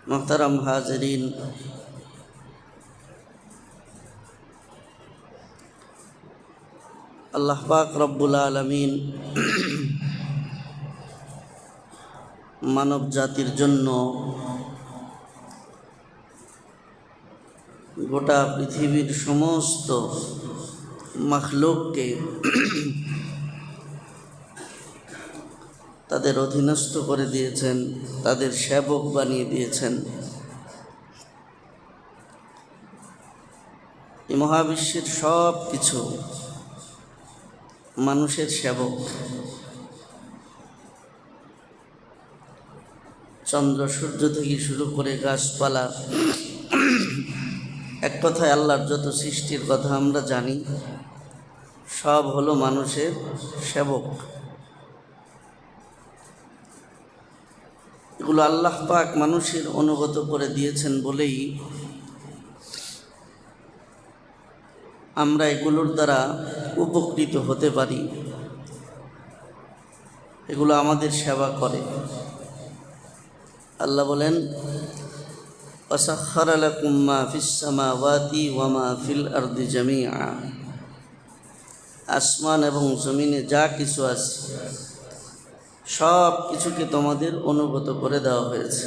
मोहतरम हाज़रीन, अल्लाह पाक रब्बुल आलमीन मानव जातिर जन्य गोटा पृथिवीर समस्त मखलूक के তাদের অধীনস্থ করে দিয়েছেন, তাদের সেবক বানিয়ে দিয়েছেন। এই মহাবিশ্বের সব কিছু মানুষের সেবক। চন্দ্র সূর্য থেকে শুরু করে গাছপালা, এক কথায় আল্লাহর যত সৃষ্টির কথা আমরা জানি সব হলো মানুষের সেবক। এগুলো আল্লাহ পাক মানুষের অনুগত করে দিয়েছেন বলেই আমরা এগুলোর দ্বারা উপকৃত হতে পারি। এগুলো আমাদের সেবা করে। আল্লাহ বলেন, ওয়াসাখখারা লাকুম মা ফিস সামাওয়াতি ওয়া মা ফিল আরদি জামিআ। আসমান এবং জমিনে যা কিছু আছে সব কিছুকে তোমাদের অনুগত করে দেওয়া হয়েছে।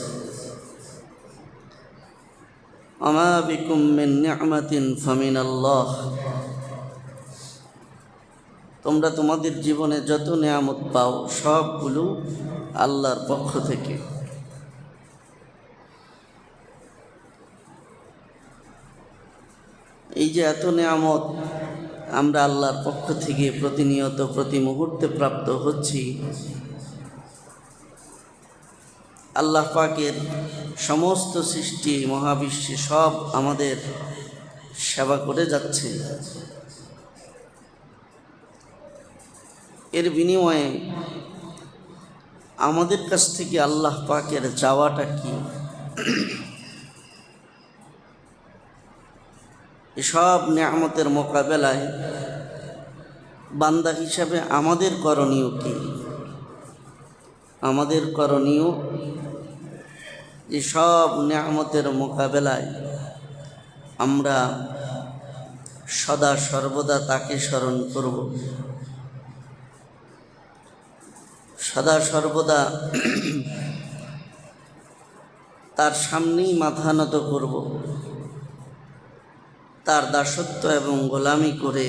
আমা বিকুম মিন নি'মাতিন ফামিনাল্লাহ। তোমরা তোমাদের জীবনে যত নিয়ামত পাও সবগুলো আল্লাহর পক্ষ থেকে। এই যে এত নিয়ামত আমরা আল্লাহর পক্ষ থেকে প্রতিনিয়ত প্রতি মুহূর্তে প্রাপ্ত হচ্ছি, আল্লাহ পাকের সমস্ত সৃষ্টি মহাবিশ্বে সব আমাদের সেবা করে যাচ্ছে। এর বিনিময়ে আমাদের কাছ থেকে আল্লাহ পাকের চাওয়াটা কি? এসব নিয়ামতের মোকাবেলায় বান্দা হিসাবে আমাদের করণীয় কি? আমাদের করণীয় যে সব নিয়ামতের মোকাবেলায় আমরা সদা সর্বদা তাকে স্মরণ করব, সদা সর্বদা তার সামনেই মাথা নত করব, তার দাসত্ব এবং গোলামি করে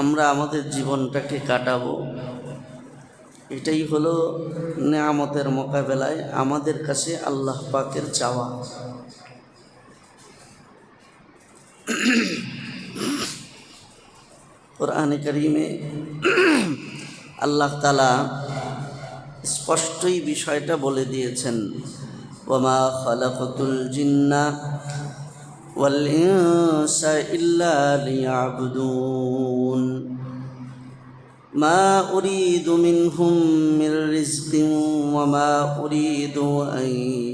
আমরা আমাদের জীবনটাকে কাটাবো। এটাই হলো নিয়ামতের মোকাবেলায় আমাদের কাছে আল্লাহ পাকের চাওয়া। কুরআনে কারীমে আল্লাহ তাআলা স্পষ্টই বিষয়টা বলে দিয়েছেন, ওয়ামা খালাকাতুল জিন্না ওয়াল ইনসা ইল্লা লিয়াবুদুন মা উরিদু মিনহুম মির রিজকিন ওয়া মা উরিদু আন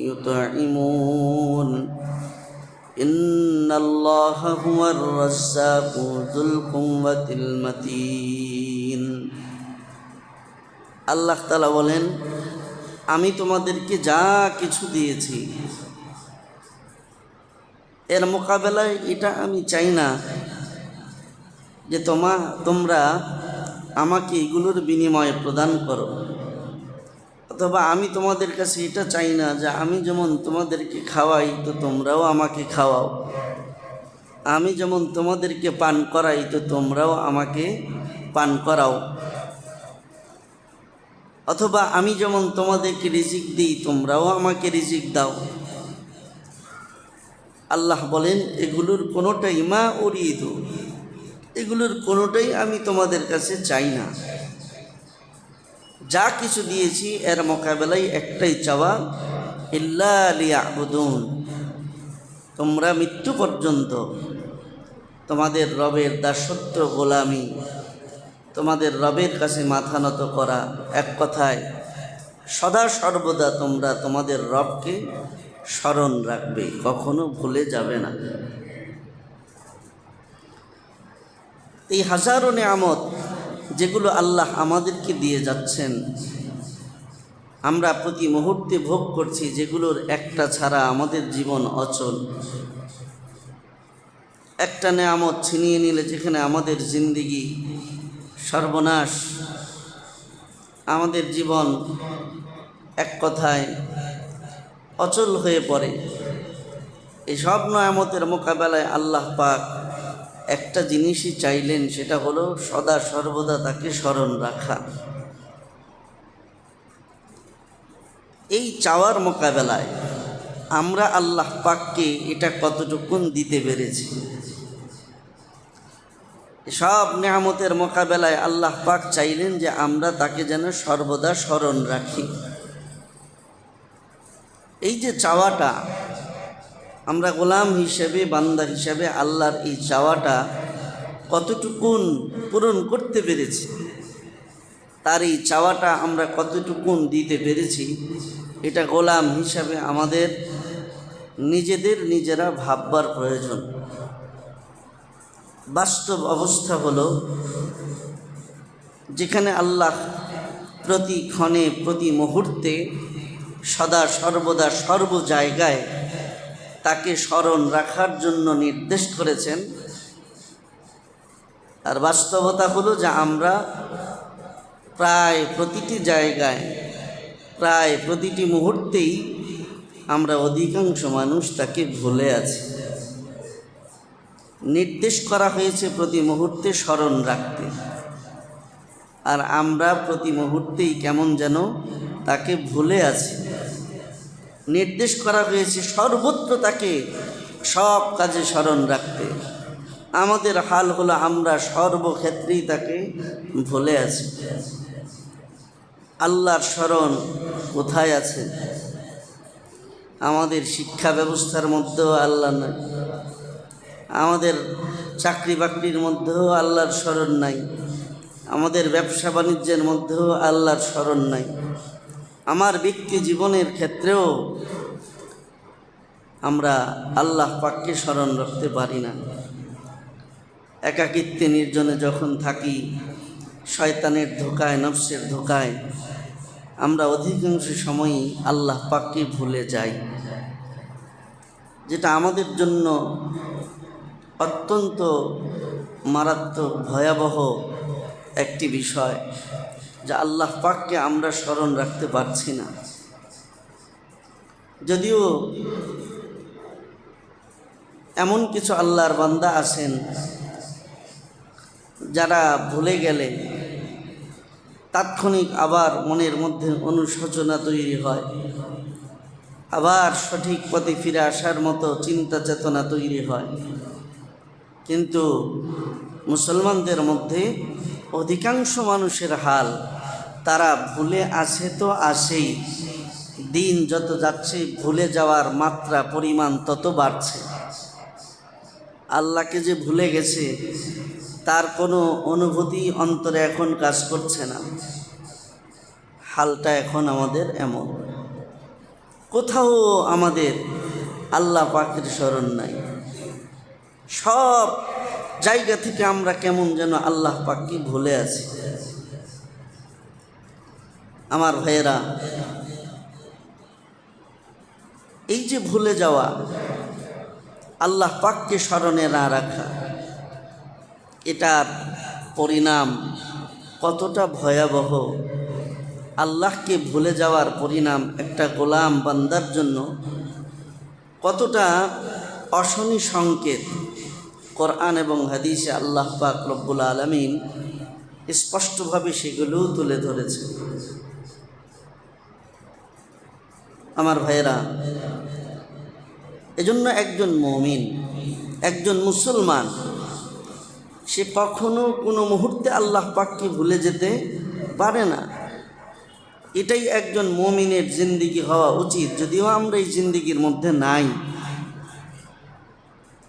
ইউতঈমুন ইন্নাল্লাহা হুয়ার রাজ্জাকু যুল কুওয়াতিল মাতিন। আল্লাহ তাআলা বলেন, আমি তোমাদেরকে যা কিছু দিয়েছি এর মোকাবেলায় এটা আমি চাই না যে তোমরা আমাকে এগুলোর বিনিময়ে প্রদান করো, অথবা আমি তোমাদের কাছে এটা চাই না যে আমি যেমন তোমাদেরকে খাওয়াই তো তোমরাও আমাকে খাওয়াও, আমি যেমন তোমাদেরকে পান করাই তো তোমরাও আমাকে পান করাও, অথবা আমি যেমন তোমাদেরকে রিজিক দিই তোমরাও আমাকে রিজিক দাও। আল্লাহ বলেন, এগুলোর কোনোটাই মা উরিদু, এগুলোর কোনোটাই আমি তোমাদের কাছে চাই না। যা কিছু দিয়েছি এর মোকাবেলায় একটাই চাওয়া, ইল্লা লিয়াবুদুন, তোমরা মৃত্যু পর্যন্ত তোমাদের রবের দাসত্ব গোলামি, তোমাদের রবের কাছে মাথা নত করা, এক কথায় সদা সর্বদা তোমরা তোমাদের রবকে স্মরণ রাখবে, কখনো ভুলে যাবে না। এই হাজারো নিয়ামত যেগুলো আল্লাহ আমাদেরকে দিয়ে যাচ্ছেন, আমরা প্রতি মুহূর্তে ভোগ করছি, যেগুলোর একটা ছাড়া আমাদের জীবন অচল। একটা নেয়ামত ছিনিয়ে নিলে যেখানে আমাদের জিন্দেগি সর্বনাশ, আমাদের জীবন এক কথায় অচল হয়ে পড়ে। এই সব নেয়ামতের মোকাবেলায় আল্লাহ পাক একটা জিনিসই চাইলেন, সেটা হলো সদা সর্বদা তাকে স্মরণ রাখা। এই চাওয়ার মোকাবেলায় আমরা আল্লাহ পাককে এটা কতটুকুন দিতে পেরেছি। সব নেয়ামতের মোকাবেলায় আল্লাহ পাক চাইলেন যে আমরা তাকে যেন সর্বদা স্মরণ রাখি। এই যে চাওয়াটা, আমরা গোলাম হিসেবে, বান্দা হিসেবে আল্লাহর এই চাওয়াটা কতটুকুন পূরণ করতে পেরেছি, তার এই চাওয়াটা আমরা কতটুকুন দিতে পেরেছি, এটা গোলাম হিসাবে আমাদের নিজেরা ভাববার প্রয়োজন। বাস্তব অবস্থা হলো, যেখানে আল্লাহ প্রতি ক্ষণে প্রতি মুহূর্তে সদা সর্বদা সর্ব জায়গায় তাকে স্মরণ রাখার জন্য নির্দেশ করেছেন, আর বাস্তবতা হলো যে আমরা প্রায় প্রতিটি জায়গায়, প্রায় প্রতিটি মুহূর্তেই আমরা অধিকাংশ মানুষ তাকে ভুলে আছি। নির্দেশ করা হয়েছে প্রতি মুহূর্তে স্মরণ রাখতে, আর আমরা প্রতি মুহূর্তেই কেমন যেন তাকে ভুলে আছি। নির্দেশ করা হয়েছে সর্বত্র তাকে সব কাজে স্মরণ রাখতে, আমাদের হাল হলো আমরা সর্বক্ষেত্রেই তাকে ভুলে আছি। আল্লাহর স্মরণ কোথায় আছে? আমাদের শিক্ষা ব্যবস্থার মধ্যেও আল্লাহ নাই, আমাদের চাকরি বাকরির মধ্যেও আল্লাহর স্মরণ নাই, আমাদের ব্যবসা বাণিজ্যের মধ্যেও আল্লাহর স্মরণ নাই, আমার ব্যক্তি জীবনের ক্ষেত্রেও আমরা আল্লাহ পাককে স্মরণ রাখতে পারি না। একাকিত্বে নির্জনে যখন থাকি, শয়তানের ধোঁকায়, নফসের ধোঁকায় আমরা অধিকাংশ সময়ই আল্লাহ পাককে ভুলে যাই, যেটা আমাদের জন্য অত্যন্ত মারাত্মক ভয়াবহ একটি বিষয়, যা আল্লাহ পাককে আমরা স্মরণ রাখতে পারছি না। যদিও এমন কিছু আল্লাহর বান্দা আছেন যারা ভুলে গেলে তাৎক্ষণিক আবার মনের মধ্যে অনুশোচনা তৈরি হয়, আবার সঠিক পথে ফিরে আসার মতো চিন্তা চেতনা তৈরি হয়। কিন্তু মুসলমানদের মধ্যে অধিকাংশ মানুষের হাল, তারা ভুলে আছে তো আছেই, দিন যত যাচ্ছে ভুলে যাওয়ার মাত্রা পরিমাণ তত বাড়ছে। আল্লাহকে যে ভুলে গেছে তার কোনো অনুভূতি অন্তরে এখন কাজ করছে না। হালটা এখন আমাদের এমন, কোথাও আমাদের আল্লাহ পাকের স্মরণ নাই। সব জায়গা থেকে আমরা কেমন যেন আল্লাহ পাককে ভুলে আছি। আমার ভাইয়েরা, এই যে ভুলে যাওয়া, আল্লাহ পাককে স্মরণে না রাখা, এটার পরিণাম কতটা ভয়াবহ। আল্লাহকে ভুলে যাওয়ার পরিণাম একটা গোলাম বান্দার জন্য কতটা অশনি সংকেত, কোরআন এবং হাদিসে আল্লাহ পাক রব্বুল আলামিন স্পষ্টভাবে সেগুলোও তুলে ধরেছে। আমার ভাইয়েরা, এজন্য একজন মুমিন, একজন মুসলমান, সে কখনো কোনো মুহূর্তে আল্লাহ পাককে ভুলে যেতে পারে না। এটাই একজন মুমিনের জিন্দেগি হওয়া উচিত, যদিও আমরা এই জিন্দেগির মধ্যে নাই।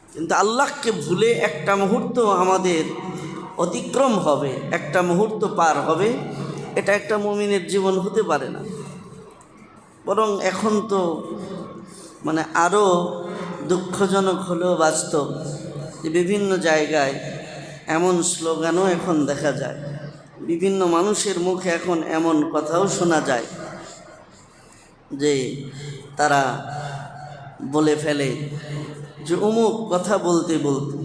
কিন্তু আল্লাহকে ভুলে একটা মুহূর্ত আমাদের অতিক্রম হবে, একটা মুহূর্ত পার হবে, এটা একটা মুমিনের জীবন হতে পারে না। বরং এখন তো আরও দুঃখজনক হলেও বাস্তব যে বিভিন্ন জায়গায় এমন স্লোগানও এখন দেখা যায়, বিভিন্ন মানুষের মুখে এখন এমন কথাও শোনা যায় যে তারা বলে ফেলে যে অমুক কথা বলতে বলতে,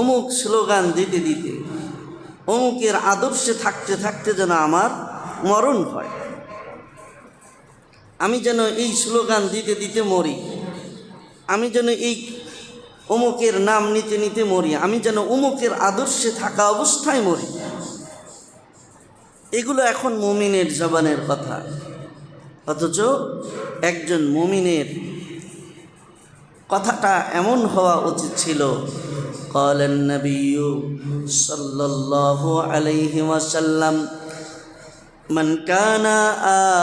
অমুক স্লোগান দিতে দিতে, অমুকের আদর্শে থাকতে থাকতে যেন আমার মরণ হয়, আমি যেন এই স্লোগান দিতে দিতে মরি, আমি যেন এই অমুকের নাম নিতে নিতে মরি, আমি যেন অমুকের আদর্শে থাকা অবস্থায় মরি। এগুলো এখন মুমিনের জবানের কথা, অথচ একজন মুমিনের কথাটা এমন হওয়া উচিত ছিল। ক্বালান নবিয়্যু সাল্লাল্লাহু আলাইহি ওয়াসাল্লাম মান কানা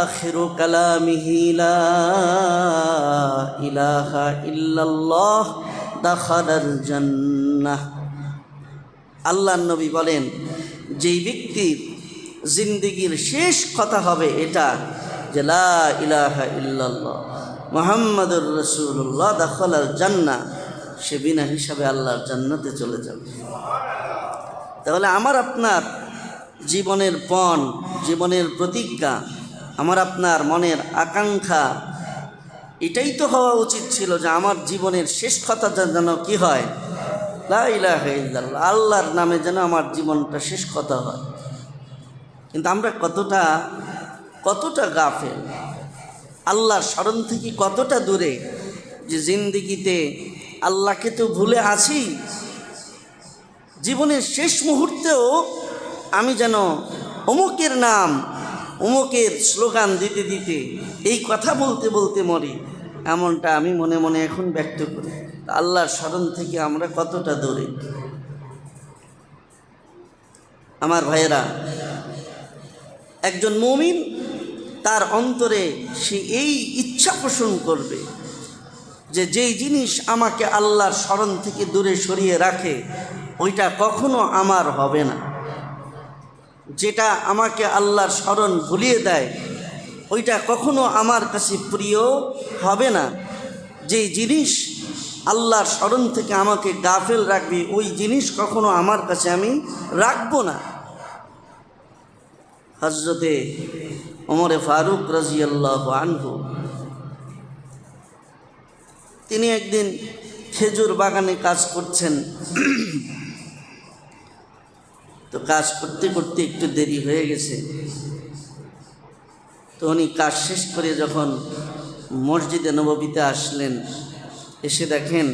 আখিরু কালামিহি লা ইলাহা ইল্লাল্লাহ দাখালাল জান্নাহ। আল্লাহর নবী বলেন, যেই ব্যক্তির জিন্দেগির শেষ কথা হবে এটা যে লা ইলাহা ইল্লাল্লাহ মুহাম্মাদুর রাসূলুল্লাহ দাখালাল জান্নাহ, সে বিনা হিসাবে আল্লাহর জান্নাতে চলে যাবে। তাহলে আমার আপনার জীবনের পণ, জীবনের প্রতিজ্ঞা, আমার আপনার মনের আকাঙ্ক্ষা এটাই তো হওয়া উচিত ছিল যে আমার জীবনের শেষ কথা যেন কি হয়, লা ইলাহা ইল্লাল্লাহ, আল্লাহর নামে যেন আমার জীবনটা শেষ কথা হয়। কিন্তু আমরা কতটা গাফেল, আল্লাহর স্মরণ থেকে কতটা দূরে, যে জিন্দেগিতে আল্লাহকে তো ভুলে আছি, জীবনের শেষ মুহূর্তেও আমি যেন অমুকের নাম, অমুকের স্লোগান দিতে দিতে, এই কথা বলতে বলতে মরি, এমনটা আমি মনে মনে এখন ব্যক্ত করি। আল্লাহর স্মরণ থেকে আমরা কতটা দূরে। আমার ভাইয়েরা, একজন মুমিন তার অন্তরে সে এই ইচ্ছা পোষণ করবে যে যেই জিনিস আমাকে আল্লাহর স্মরণ থেকে দূরে সরিয়ে রাখে ওইটা কখনো আমার হবে না, যেটা আমাকে আল্লাহর স্মরণ ভুলিয়ে দেয় ওইটা কখনো আমার কাছে প্রিয় হবে না, যেই জিনিস আল্লাহর স্মরণ থেকে আমাকে গাফেল রাখবে ওই জিনিস কখনো আমার কাছে আমি রাখবো না। হযরতে ওমর ফারুক রাদিয়াল্লাহু আনহু তিনি একদিন খেজুর বাগানে কাজ করছেন, তো কাজ করতে করতে একটু দেরি হয়ে গেছে। তো উনি কাজ শেষ করে যখন মসজিদে নববীতে আসলেন, এসে দেখেন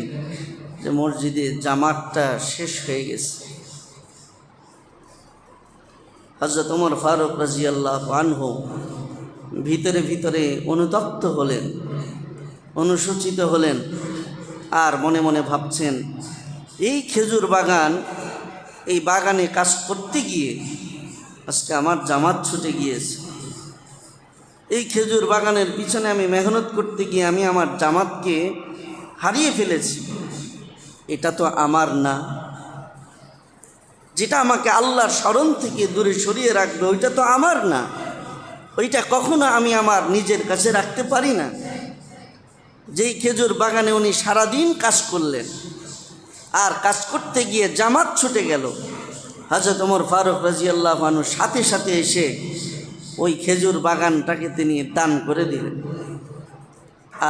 যে মসজিদে জামাতটা শেষ হয়ে গেছে। হযরত ওমর ফারুক রাদিয়াল্লাহু আনহু ভিতরে ভিতরে অনুতপ্ত হলেন, অনুশোচিত হলেন, আর মনে মনে ভাবছেন এই খেজুর বাগান, এই বাগানে কাজ করতে গিয়ে আজকে আমার জামাত ছুটে গিয়েছে। এই খেজুর বাগানের পিছনে আমি মেহনত করতে গিয়ে আমি আমার জামাতকে হারিয়ে ফেলেছি। এটা তো আমার না, যেটা আমাকে আল্লাহর স্মরণ থেকে দূরে সরিয়ে রাখবে ওইটা তো আমার না, ওইটা কখনো আমি আমার নিজের কাছে রাখতে পারি না। যেই খেজুর বাগানে উনি সারাদিন কাজ করলেন, আর কাজ করতে গিয়ে জামাত ছুটে গেল, হযরত ওমর ফারুক রাদিয়াল্লাহু আনহু সাথে সাথে এসে ওই খেজুর বাগানটাকে তিনি দান করে দিলেন।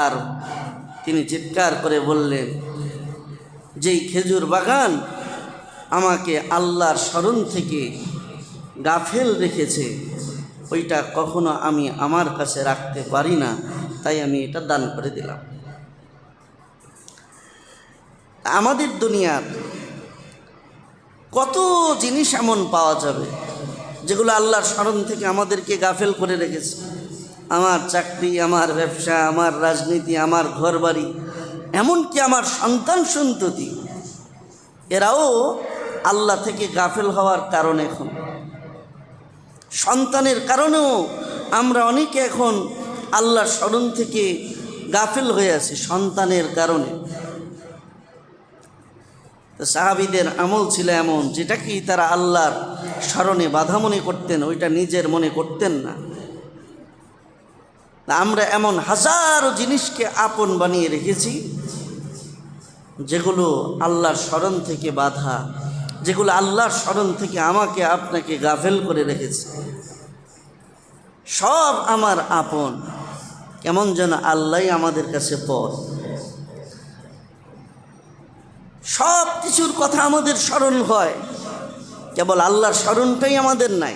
আর তিনি চিৎকার করে বললেন, যেই খেজুর বাগান আমাকে আল্লাহর স্মরণ থেকে গাফেল রেখেছে ওইটা কখনো আমি আমার কাছে রাখতে পারি না, তাই আমি এটা দান করে দিলাম। আমাদের দুনিয়ার কত জিনিস এমন পাওয়া যাবে যেগুলো আল্লাহর স্মরণ থেকে আমাদেরকে গাফেল করে রেখেছে। আমার চাকরি, আমার ব্যবসা, আমার রাজনীতি, আমার ঘরবাড়ি, এমনকি আমার সন্তান সন্ততি, এরাও আল্লাহ থেকে গাফেল হওয়ার কারণে, এখন সন্তানের কারণেও আমরা অনেকে এখন আল্লাহর স্মরণ থেকে গাফেল হয়ে আছি সন্তানের কারণে। তো সাহাবীদের আমল ছিল এমন, যেটা কি তারা আল্লাহর স্মরণে বাধা মনে করতেন, ওইটা নিজের মনে করতেন না। আমরা এমন হাজারো জিনিসকে আপন বানিয়ে রেখেছি যেগুলো আল্লাহর স্মরণ থেকে বাধা, যেগুলো আল্লাহর স্মরণ থেকে আমাকে আপনাকে গাফেল করে রেখেছে। সব আমার আপন, কেমন যেন আল্লাহ আমাদের কাছে পর। সব কিছুর কথা আমাদের স্মরণ হয়, কেবল আল্লাহর স্মরণটাই আমাদের নাই।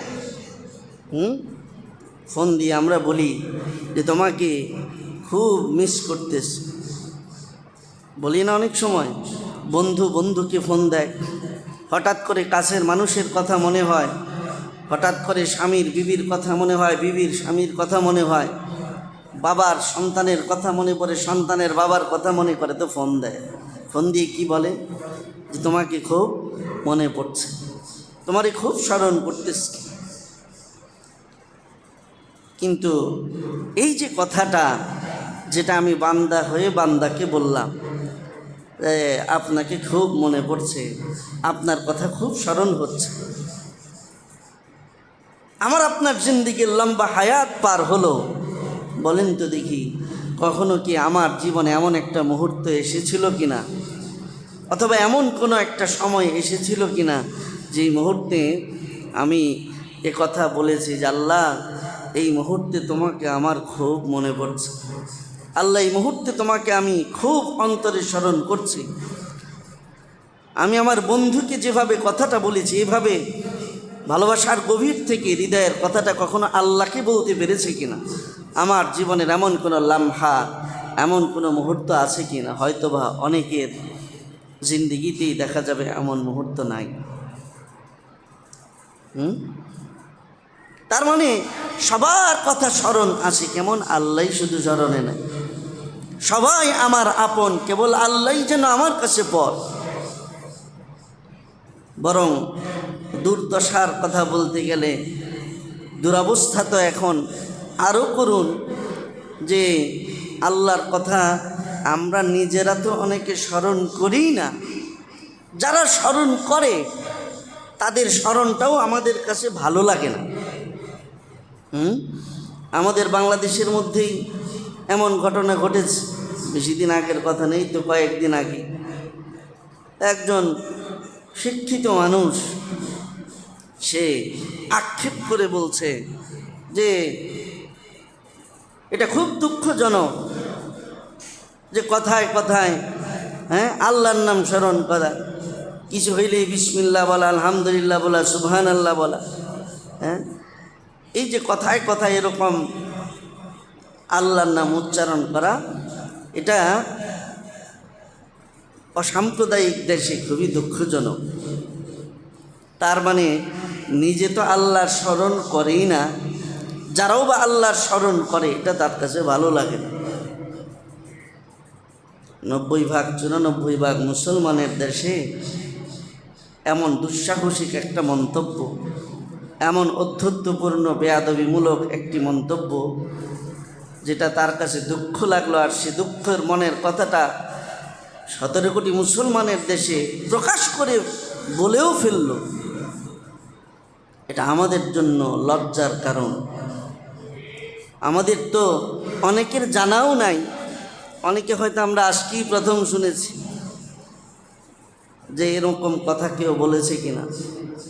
ফোন দিয়ে আমরা বলি যে তোমাকে খুব মিস করতেছি, বলি না অনেক সময়? বন্ধু বন্ধুকে ফোন দেয়, হঠাৎ করে কাছের মানুষের কথা মনে হয়, হঠাৎ করে স্বামীর বিবির কথা মনে হয়, বিবির স্বামীর কথা মনে হয়, বাবার সন্তানের কথা মনে পড়ে, সন্তানের বাবার কথা মনে করে, তো ফোন দেয়। ফোন দিয়ে কি বলে যে তোমাকে খুব মনে পড়ছে, তোমারই খুব স্মরণ করতেছে। কিন্তু এই যে কথাটা, যেটা আমি বান্দা হয়ে বান্দাকে বললাম, আপনাকে খুব মনে পড়ছে, আপনার কথা খুব স্মরণ হচ্ছে, আমার আপনার জিন্দেগির লম্বা হায়াত পার হলো। বলেন তো দেখি, কখনো কি আমার জীবনে এমন একটা মুহূর্ত এসেছিল কিনা, অথবা এমন কোনো একটা সময় এসেছিল কিনা যেই মুহূর্তে আমি এ কথা বলেছি যে আল্লাহ এই মুহূর্তে তোমাকে আমার খুব মনে পড়ছে, আল্লাহ এই মুহূর্তে তোমাকে আমি খুব অন্তরে স্মরণ করছি। আমি আমার বন্ধুকে যেভাবে কথাটা বলেছি, এভাবে ভালোবাসার গভীর থেকে হৃদয়ের কথাটা কখনো আল্লাহকে বলতে পেরেছি কিনা? আমার জীবনের এমন কোনো লামহা, এমন কোনো মুহূর্ত আছে কিনা? হয়তোবা অনেকের জিন্দেগিতেই দেখা যাবে এমন মুহূর্ত নাই। তার মানে সবার কথা স্মরণ আছে, কেমন আল্লাহ শুধু স্মরণে নাই। সবাই আমার আপন, কেবল আল্লাহ যেন আমার কাছে পর। বরং দুর্দশার কথা বলতে গেলে, দুরবস্থা তো এখন আরও করুন যে আল্লাহর কথা আমরা নিজেরা তো অনেকে স্মরণ করি না, যারা স্মরণ করে তাদের স্মরণটাও আমাদের কাছে ভালো লাগে না। আমাদের বাংলাদেশের মধ্যেই এমন ঘটনা ঘটেছে, বেশি দিন আগের কথা নেই তো, কয়েকদিন আগে একজন শিক্ষিত মানুষ সে আক্ষেপ করে বলছে যে এটা খুব দুঃখজনক যে কথায় কথায় আল্লাহর নাম স্মরণ করা, কিছু হইলেই বিসমিল্লাহ বলা, আলহামদুলিল্লাহ বলা, সুবহানাল্লাহ বলা, এই যে কথায় কথায় এরকম আল্লাহর নাম উচ্চারণ করা, এটা অসাম্প্রদায়িক দেশে খুবই দুঃখজনক। তার মানে নিজে তো আল্লাহর স্মরণ করেই না, যারাও বা আল্লাহর স্মরণ করে এটা তার কাছে ভালো লাগে না। 90-94 মুসলমানের দেশে এমন দুঃসাহসিক একটা মন্তব্য, এমন অধ্যত্বপূর্ণ বেয়াদবিমূলক একটি মন্তব্য, যেটা তার কাছে দুঃখ লাগলো। আর সে দুঃখের মনের কথাটা 17 কোটি মুসলমানের দেশে প্রকাশ করে বলেও ফেলল। এটা আমাদের জন্য লজ্জার কারণ। আমাদের তো অনেকের জানাও নাই, অনেকে হয়তো আমরা আজকেই প্রথম শুনেছি যে এরকম কথা কেউ বলেছে কিনা।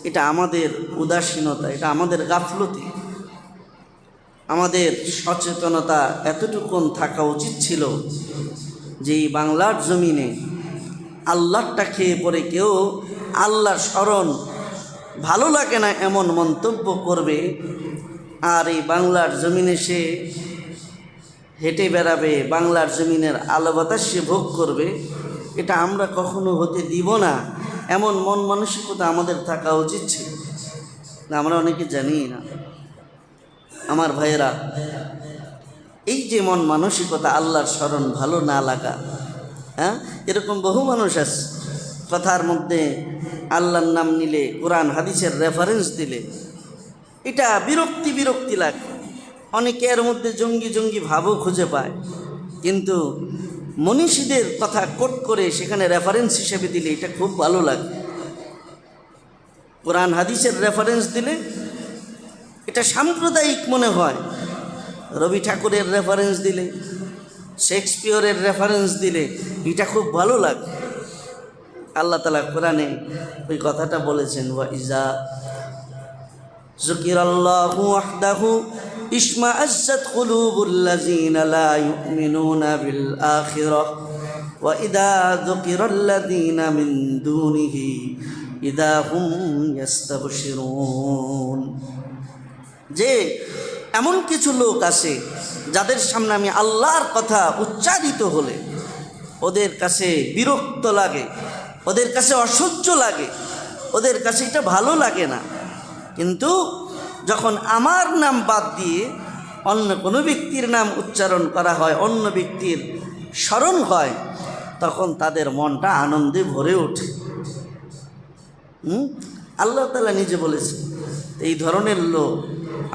এটা আমাদের উদাসীনতা, এটা আমাদের গাফলতি। আমাদের সচেতনতা এতটুকুন থাকা উচিত ছিল যে এই বাংলার জমিনে আল্লাহটা খেয়ে পড়ে কেউ আল্লাহর স্মরণ ভালো লাগে না এমন মন্তব্য করবে, আর এই বাংলার জমিনে সে হেঁটে বেড়াবে, বাংলার জমিনের আলো বাতাস সে ভোগ করবে, এটা আমরা কখনো হতে দিব না। এমন মন মানসিকতা আমাদের থাকা উচিত ছিল, আমরা অনেকে জানি না। আমার ভাইয়েরা, এই যে মন মানসিকতা, আল্লাহর স্মরণ ভালো না লাগা, এরকম বহু মানুষ আছে কথার মধ্যে আল্লাহর নাম নিলে, কোরআন হাদিসের রেফারেন্স দিলে এটা বিরক্তি লাগে। অনেকে এর মধ্যে জঙ্গি ভাবও খুঁজে পায়, কিন্তু মনীষীদের কথা কোট করে সেখানে রেফারেন্স হিসেবে দিলে এটা খুব ভালো লাগে। কোরআন হাদিসের রেফারেন্স দিলে এটা সাম্প্রদায়িক মনে হয়। রবি ঠাকুরের রেফারেন্স দিলে, শেক্সপিয়রের রেফারেন্স দিলে এটা খুব ভালো লাগে। আল্লাহ তাআলা কোরআনে ওই কথাটা বলেছেন, ওয়া ইজা যুকিরাল্লাহু ওয়াহদাহু ইশমাআজ্জাত কুলুবুল্লাযীনা লা ইউমিনুনা বিল আখিরাহ ওয়া ইযা যুকিরাল্লাযীনা মিন দুনিহি ইযা হুম ইস্তাবশিরুন। যে এমন কিছু লোক আছে যাদের সামনে আমি আল্লাহর কথা উচ্চারিত হলে ওদের কাছে বিরক্ত লাগে, ওদের কাছে অসহ্য লাগে, ওদের কাছে এটা ভালো লাগে না। কিন্তু যখন আমার নাম বাদ দিয়ে অন্য কোনো ব্যক্তির নাম উচ্চারণ করা হয়, অন্য ব্যক্তির স্মরণ হয়, তখন তাদের মনটা আনন্দে ভরে ওঠে। আল্লাহ তাআলা নিজে বলেছে। এই ধরনের লোক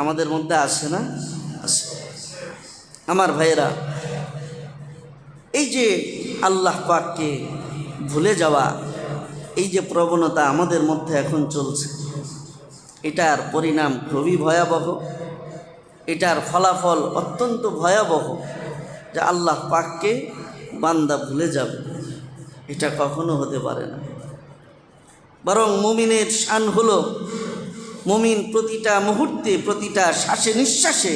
আমাদের মধ্যে আসে না? আসে। আমার ভাইয়েরা, এই যে আল্লাহ পাককে ভুলে যাওয়া, এই যে প্রবণতা আমাদের মধ্যে এখন চলছে, এটার পরিণাম খুবই ভয়াবহ, এটার ফলাফল অত্যন্ত ভয়াবহ। যে আল্লাহ পাককে বান্দা ভুলে যাবে, এটা কখনো হতে পারে না। বরং মুমিনের শান হলো, মুমিন প্রতিটা মুহূর্তে, প্রতিটা শ্বাসে নিঃশ্বাসে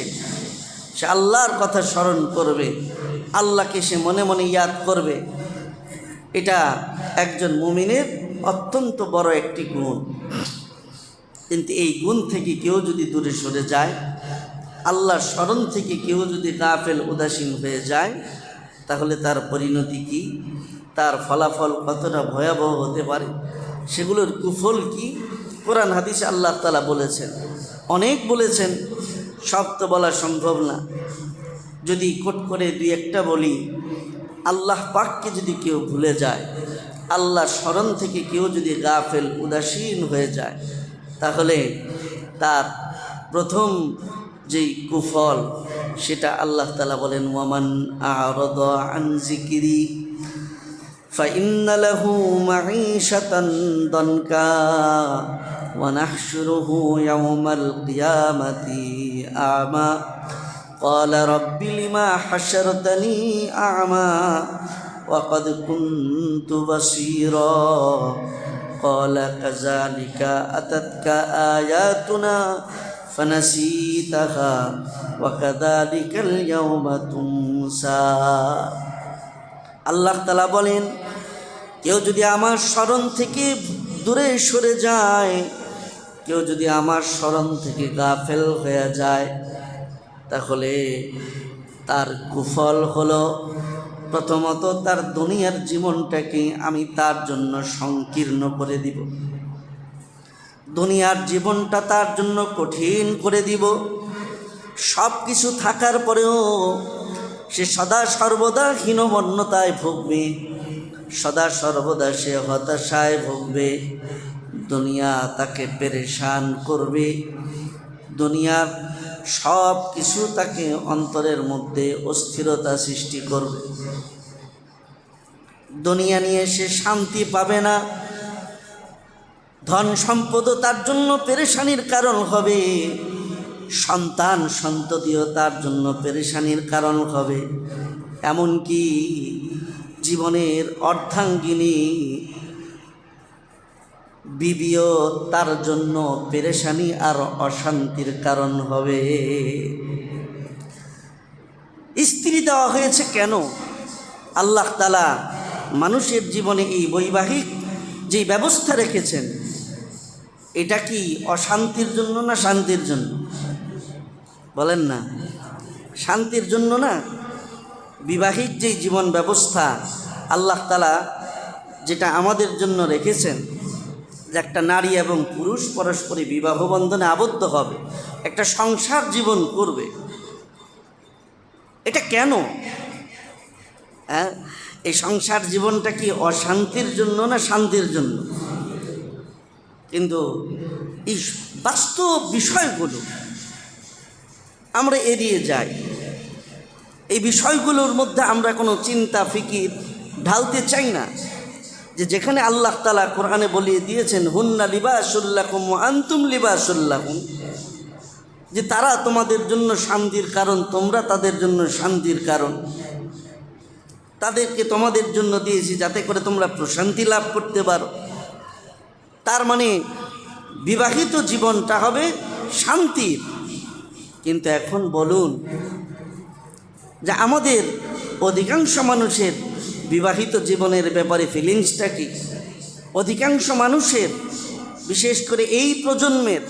সে আল্লাহর কথা স্মরণ করবে, আল্লাহকে সে মনে মনে ইয়াদ করবে। এটা একজন মুমিনের অত্যন্ত বড় একটি গুণ। কিন্তু এই গুণ থেকে কেউ যদি দূরে সরে যায়, আল্লাহর স্মরণ থেকে কেউ যদি গাফেল উদাসীন হয়ে যায়, তাহলে তার পরিণতি কি, তার ফলাফল কতটা ভয়াবহ হতে পারে, সেগুলোর কুফল কি, কোরআন হাদিসে আল্লাহ তাআলা বলেছেন, অনেক বলেছেন, সব তো বলা সম্ভব না। যদি কোট করে দুই একটা বলি, আল্লাহ পাককে যদি কেউ ভুলে যায়, আল্লাহর স্মরণ থেকে কেউ যদি গাফেল উদাসীন হয়ে যায়, তাহলে তার প্রথম যেই কুফল সেটা আল্লাহ তাআলা বলেন, ওয়ামান আ'রাদা আন যিকরি ফাইন্না লাহু মাঈশাতান দানকা ওয়া নাহশুরুহু ইয়াওমাল কিয়ামাতি আ'মা ক্বালা রাব্বি লিমা হাশারতানি আ'মা ওয়া ক্বাদ কুনতু বাসীরা ক্বালা কাযালিকা আতাতকা আয়াতুনা ফানাসিতাহা ওয়া কাযালিকাল ইয়াওমা তুনসা। আল্লাহ তাআলা বলেন, কেউ যদি আমার স্মরণ থেকে দূরে সরে যায়, কেউ যদি আমার স্মরণ থেকে গাফেল হয়ে যায়, তাহলে তার কুফল হলো, প্রথমত তার দুনিয়ার জীবনটাকে আমি তার জন্য সংকীর্ণ করে দিব, দুনিয়ার জীবনটা তার জন্য কঠিন করে দিব। সব কিছু থাকার পরেও সে সদা সর্বদা হীনমন্যতায় ভুগবে, সদা সর্বদা সে হতাশায় ভুগবে, দুনিয়া তাকে পেরেশান করবে, দুনিয়ার সব কিছু তাকে অন্তরের মধ্যে অস্থিরতা সৃষ্টি করবে, দুনিয়া নিয়ে সে শান্তি পাবে না, ধন সম্পদও তার জন্য পেরেশানির কারণ হবে, সন্তান সন্ততিও তার জন্য পেরেশানির কারণ হবে, এমনকি জীবনের অর্ধাঙ্গিনী বিবিও তার জন্য পেরেশানি আর অশান্তির কারণ হবে। স্ত্রী দেওয়া হয়েছে কেন? আল্লাহ তাআলা মানুষের জীবনে এই বৈবাহিক যে ব্যবস্থা রেখেছেন, এটা কি অশান্তির জন্য না শান্তির জন্য? বলেন না, শান্তির জন্য না। বিবাহিক যেই জীবন ব্যবস্থা আল্লাহ তাআলা যেটা আমাদের জন্য রেখেছেন, যে একটা নারী এবং পুরুষ পরস্পরে বিবাহ বন্ধনে আবদ্ধ হবে, একটা সংসার জীবন করবে, এটা কেন? এই সংসার জীবনটা কি অশান্তির জন্য না শান্তির জন্য? কিন্তু এই বাস্তব বিষয়গুলো আমরা এড়িয়ে যাই, এই বিষয়গুলোর মধ্যে আমরা কোনো চিন্তা ফিকির ঢালতে চাই না। যে যেখানে আল্লাহ তাআলা কোরআনে বলিয়ে দিয়েছেন, হুন্না লিবাসুল লাকুম ওয়া আনতুম লিবাসুল লাহুম, যে তারা তোমাদের জন্য শান্তির কারণ, তোমরা তাদের জন্য শান্তির কারণ, তাদেরকে তোমাদের জন্য দিয়েছি যাতে করে তোমরা প্রশান্তি লাভ করতে পারো। তার মানে বিবাহিত জীবনটা হবে শান্তির, কিন্তু এখন বলুন যে আমাদের অধিকাংশ মানুষের বিবাহিত জীবনের ব্যাপারে ফিলিংসটা কি? অধিকাংশ মানুষের, বিশেষ করে এই প্রজন্মের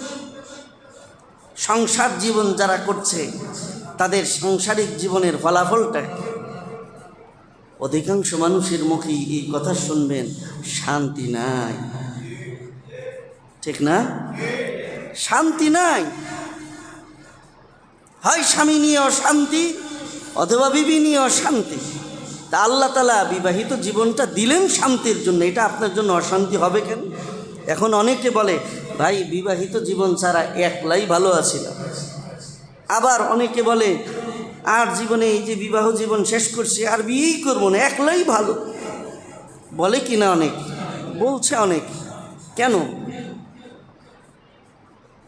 সংসার জীবন যারা করছে তাদের সাংসারিক জীবনের ফলাফলটা কি? অধিকাংশ মানুষের মুখেই এই কথা শুনবেন, শান্তি নাই। ঠিক না? শান্তি নাই। হয় স্বামী নিয়ে অশান্তি অথবা বিবি নিয়ে অশান্তি। তা আল্লাহ তাআলা বিবাহিত জীবনটা দিলেন শান্তির জন্য, এটা আপনার জন্য অশান্তি হবে কেন? এখন অনেকে বলে ভাই বিবাহিত জীবন ছাড়া একলাই ভালো আছিলাম। আবার অনেকে বলে আর জীবনে এই যে বিবাহ জীবন শেষ করছি আর বিয়েই করবো না, একলাই ভালো। বলে কি না? অনেক বলছে। অনেক কেন?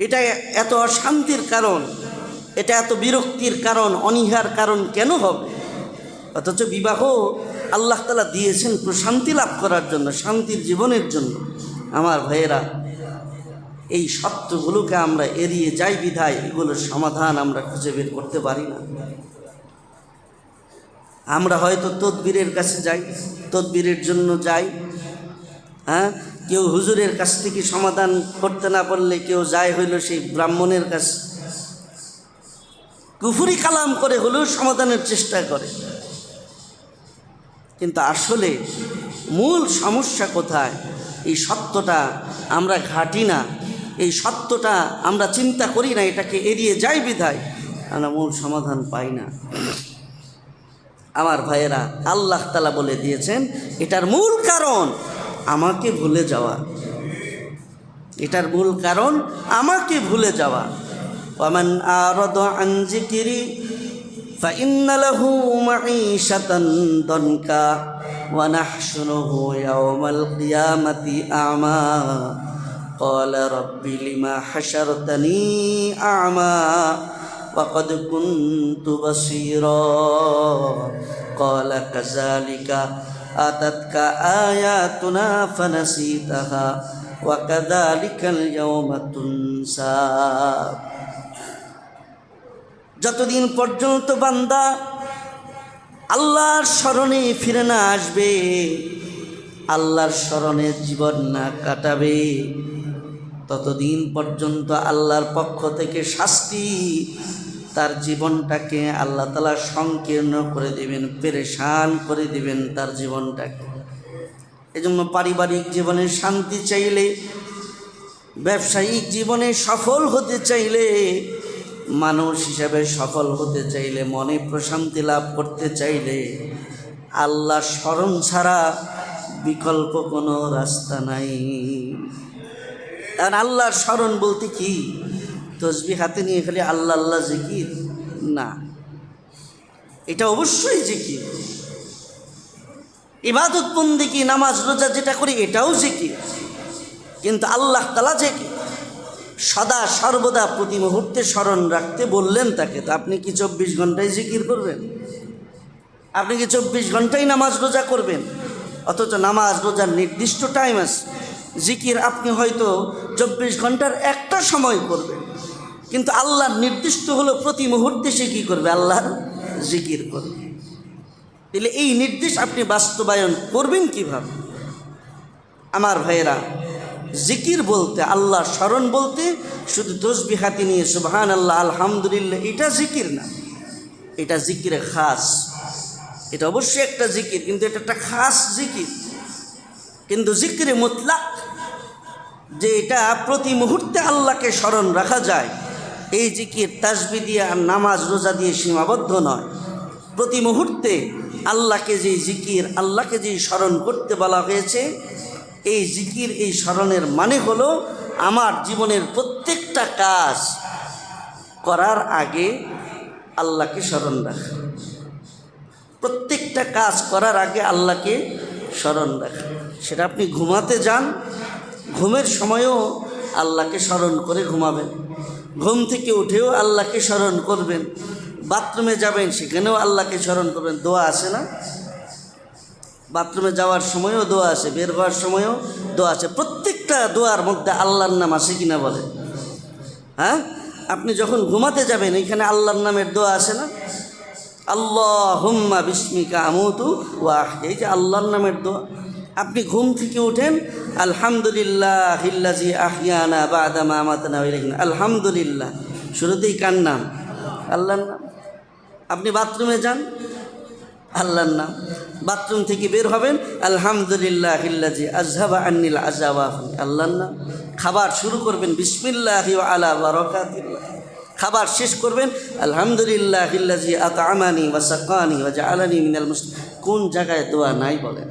এটা এত অশান্তির কারণ, এটা এত বিরক্তির কারণ, অনীহার কারণ কেন হবে? অথচ বিবাহ আল্লাহ তাআলা দিয়েছেন প্রশান্তি লাভ করার জন্য, শান্তির জীবনের জন্য। আমার ভাইয়েরা, এই সত্যগুলোকে আমরা এড়িয়ে যাই বিধায় এগুলোর সমাধান আমরা খুঁজে বের করতে পারি না। আমরা হয়তো তদবিরের কাছে যাই, তদবিরের জন্য যাই, হ্যাঁ, কেউ হুজুরের কাছ থেকে সমাধান করতে না পারলে কেউ যায় হইল সেই ব্রাহ্মণের কাছে, কুফরি কালাম করে হলেও সমাধানের চেষ্টা করে। কিন্তু আসলে মূল সমস্যা কোথায়? এই সত্যটা আমরা ঘাঁটি না, এই সত্যটা আমরা চিন্তা করি না, এটাকে এড়িয়ে যাই বিধায় আমরা মূল সমাধান পাই না। আমার ভাইয়েরা, আল্লাহ তাআলা বলে দিয়েছেন এটার মূল কারণ আমাকে ভুলে যাওয়া। এটার মূল কারণ আমাকে ভুলে যাওয়া। ওয়ামান আরাদা আন যিকরি ফাইন্না লাহু মাঈশাতান দানকা ওয়া নাহশুরুহু ইয়াওমাল কিয়ামাতি আ'মা ক্বালা রাব্বি লিমা হাশারতানি আ'মা ওয়া ক্বাদ কুনতু বাসীরা ক্বালা কাযালিকা আতাতকা আয়াতুনা ফানাসিতাহা ওয়া কাযালিকাল ইয়াওমা তুনসা। যতদিন পর্যন্ত বান্দা আল্লাহর স্মরণে ফিরে না আসবে, আল্লাহর স্মরণে জীবন না কাটাবে, ততদিন পর্যন্ত আল্লাহর পক্ষ থেকে শাস্তি তার জীবনটাকে আল্লাহ তাআলা সংকীর্ণ করে দেবেন, পেরেশান করে দেবেন তার জীবনটাকে। এজন্য পারিবারিক জীবনে শান্তি চাইলে, ব্যবসায়িক জীবনে সফল হতে চাইলে, মানুষ হিসাবে সফল হতে চাইলে, মনে প্রশান্তি লাভ করতে চাইলে আল্লাহ স্মরণ ছাড়া বিকল্প কোনো রাস্তা নাই। আর আল্লাহর স্মরণ বলতে কি তসবিহ হাতে নিয়ে খালি আল্লাহ আল্লাহ জিকির না, এটা অবশ্যই জিকির। ইবাদত বন্দেগী, নামাজ রোজা যেটা করি এটাও জিকির, কিন্তু আল্লাহ তাআলা যে সদা সর্বদা প্রতি মুহূর্তে স্মরণ রাখতে বললেন তাকে, তো আপনি কি 24 ঘন্টায় জিকির করবেন? আপনি কি 24 ঘন্টায় নামাজ রোজা করবেন? অথচ নামাজ রোজার নির্দিষ্ট টাইম আছে, জিকির আপনি হয়তো 24 ঘন্টার একটা সময় করবেন, কিন্তু আল্লাহর নির্দিষ্ট হলো প্রতি মুহূর্তে সে কী করবে? আল্লাহর জিকির করবে। তাহলে এই নির্দেশ আপনি বাস্তবায়ন করবেন কিভাবে? আমার ভাইয়েরা, জিকির বলতে, আল্লাহ স্মরণ বলতে শুধু তসবিহ হাতে নিয়ে সুবহানাল্লাহ আলহামদুলিল্লাহ এটা জিকির না, এটা জিকিরে খাস। এটা অবশ্যই একটা জিকির, কিন্তু এটা একটা খাস জিকির। কিন্তু জিকিরে মুতলাক, যে এটা প্রতি মুহূর্তে আল্লাহকে স্মরণ রাখা যায়, এই জিকির তাসবিহ দিয়ে আর নামাজ রোজা দিয়ে সীমাবদ্ধ নয়। প্রতি মুহূর্তে আল্লাহকে যে জিকির, আল্লাহকে যে স্মরণ করতে বলা হয়েছে, এই জিকির, এই স্মরণের মানে হলো আমার জীবনের প্রত্যেকটা কাজ করার আগে আল্লাহকে স্মরণ রাখা। প্রত্যেকটা কাজ করার আগে আল্লাহকে স্মরণ রাখা। সেটা আপনি ঘুমাতে যান, ঘুমের সময়ও আল্লাহকে স্মরণ করে ঘুমাবেন, ঘুম থেকে উঠেও আল্লাহকে স্মরণ করবেন, বাথরুমে যাবেন সেখানেও আল্লাহকে স্মরণ করবেন। দোয়া আছে না? বাথরুমে যাওয়ার সময়ও দোয়া আছে, বের হওয়ার সময়ও দোয়া আছে। প্রত্যেকটা দোয়ার মধ্যে আল্লাহর নাম আছে কিনা বলে? হ্যাঁ, আপনি যখন ঘুমাতে যাবেন এখানে আল্লাহর নামের দোয়া আছে না? আল্লাহুম্মা বিস্মিকা আমুতু ওয়া আহইয়া, এই যে আল্লাহর নামের দোয়া। আপনি ঘুম থেকে উঠেন, আলহামদুলিল্লাহিল্লাযী আহইয়ানা বা'দা মা আমাতানা ওয়া ইলাইহিন, আলহামদুলিল্লাহ, শুরুতেই কার নাম? আল্লাহর নাম। আপনি বাথরুমে যান, আল্লাহর নাম। বাথরুম থেকে বের হবেন, আলহামদুলিল্লাহিল্লাযী আযহাবা আন্নিল আযাবা, আল্লাহর নাম। খাবার শুরু করবেন, বিসমিল্লাহি ওয়া আলা বারাকাতিল্লাহ। খাবার শেষ করবেন, আলহামদুলিল্লাহিল্লাযী আত'আমানি ওয়া সাকানি ওয়া জাআলানি মিনাল মুসলিমিন। কোন জায়গায় দোয়া নাই বলেন?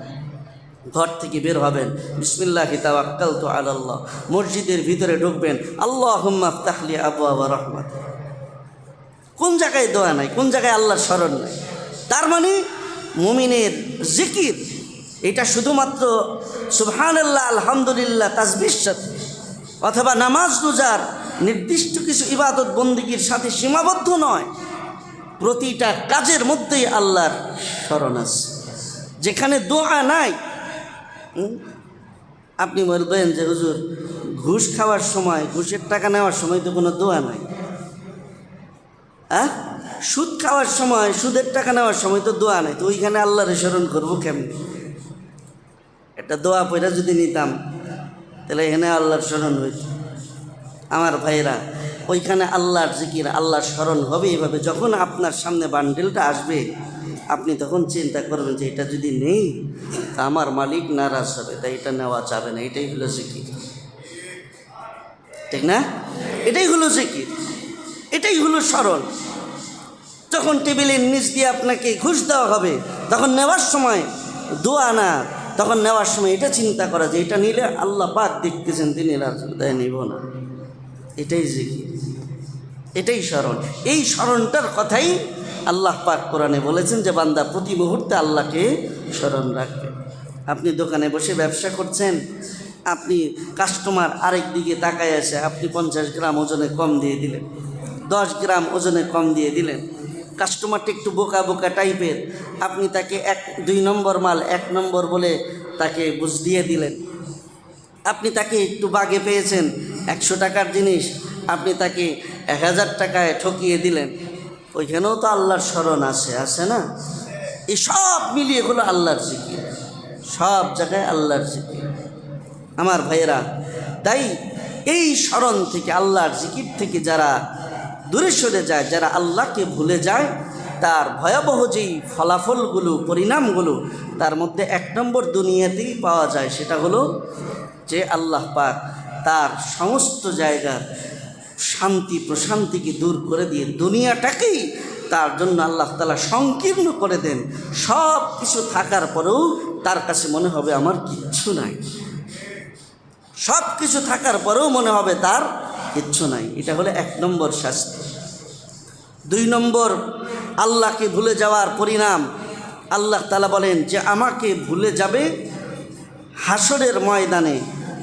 ঘর থেকে বের হবেন, বিসমিল্লাহি তাওয়াক্কালতু আলাল্লাহ। মসজিদের ভিতরে ঢুকবেন, আল্লাহুম্মা আফতাহলি আবওয়াবা রাহমাতিক। কোন জায়গায় দোয়া নাই? কোন জায়গায় আল্লাহর স্মরণ নাই? তার মানে মুমিনের জিকির এটা শুধুমাত্র সুবহানাল্লাহ, আলহামদুলিল্লাহ, তাসবিহর সাথে অথবা নামাজ রোজার নির্দিষ্ট কিছু ইবাদত বন্দেগীর সাথে সীমাবদ্ধ নয়। প্রতিটা কাজের মধ্যেই আল্লাহর স্মরণ আছে। যেখানে দোয়া নাই, আপনি বলবেন যে হুজুর ঘুষ খাওয়ার সময়, ঘুষের টাকা নেওয়ার সময় তো কোনো দোয়া নাই। সুদ খাওয়ার সময়, সুদের টাকা নেওয়ার সময় তো দোয়া নাই, তো ওইখানে আল্লাহর স্মরণ করবো কেমনি? একটা দোয়া পয়রা যদি নিতাম তাহলে এখানে আল্লাহর স্মরণ হইত। আমার ভাইরা, ওইখানে আল্লাহর জিকির, আল্লাহর স্মরণ হবে এভাবে। যখন আপনার সামনে বান্ডেলটা আসবে আপনি তখন চিন্তা করবেন যে এটা যদি নেই তা আমার মালিক নারাজ হবে, তাই এটা নেওয়া যাবে না। এটাই হলো জিকির, ঠিক না? এটাই হলো জিকির, এটাই হলো স্মরণ। যখন টেবিলের নিচ দিয়ে আপনাকে ঘুষ দেওয়া হবে তখন নেওয়ার সময় দোয়া না, তখন নেওয়ার সময় এটা চিন্তা করা যে এটা নিলে আল্লাহ পাক দেখতেছেন, তিনি দেয় নিব না। এটাই জিকির, এটাই স্মরণ। এই স্মরণটার কথাই আল্লাহ পাক কোরআনে বলেছেন যে বান্দা প্রতি মুহূর্তে আল্লাহকে স্মরণ রাখবে। আপনি দোকানে বসে ব্যবসা করছেন, আপনি কাস্টমার আরেক দিকে তাকায় আছে, আপনি 50 গ্রাম ওজনে কম দিয়ে দিলেন, 10 গ্রাম ওজনে কম দিয়ে দিলেন। কাস্টমারটা একটু বোকা বোকা টাইপের, আপনি তাকে 2 নম্বর মাল 1 নম্বর বলে তাকে বুঝ দিয়ে দিলেন। আপনি তাকে একটু বাগে পেয়েছেন, 100 টাকার জিনিস আপনি তাকে 1000 টাকায় ঠকিয়ে দিলেন। ওইখানেও তো আল্লাহর স্মরণ আছে না? এই সব মিলিয়ে হলো আল্লাহর জিকির, সব জায়গায় আল্লাহর জিকির। আমার ভাইয়েরা, তাই এই স্মরণ থেকে, আল্লাহর জিকির থেকে যারা দূরে সরে যায়, যারা আল্লাহকে ভুলে যায়, তার ভয়াবহ যেই ফলাফলগুলো, পরিণামগুলো তার মধ্যে 1 নম্বর দুনিয়াতেই পাওয়া যায়। সেটা হলো যে আল্লাহ পাক তার সমস্ত জায়গার শান্তি প্রশান্তিকে দূর করে দিয়ে দুনিয়াটাকেই তার জন্য আল্লাহ তাআলা সংকীর্ণ করে দেন। সব কিছু থাকার পরেও তার কাছে মনে হবে আমার কিচ্ছু নাই। সব কিছু থাকার পরেও মনে হবে তার কিচ্ছু নাই। এটা হলো 1 নম্বর শাস্তি। 2 নম্বর আল্লাহকে ভুলে যাওয়ার পরিণাম, আল্লাহ তাআলা বলেন যে আমাকে ভুলে যাবে হাসরের ময়দানে।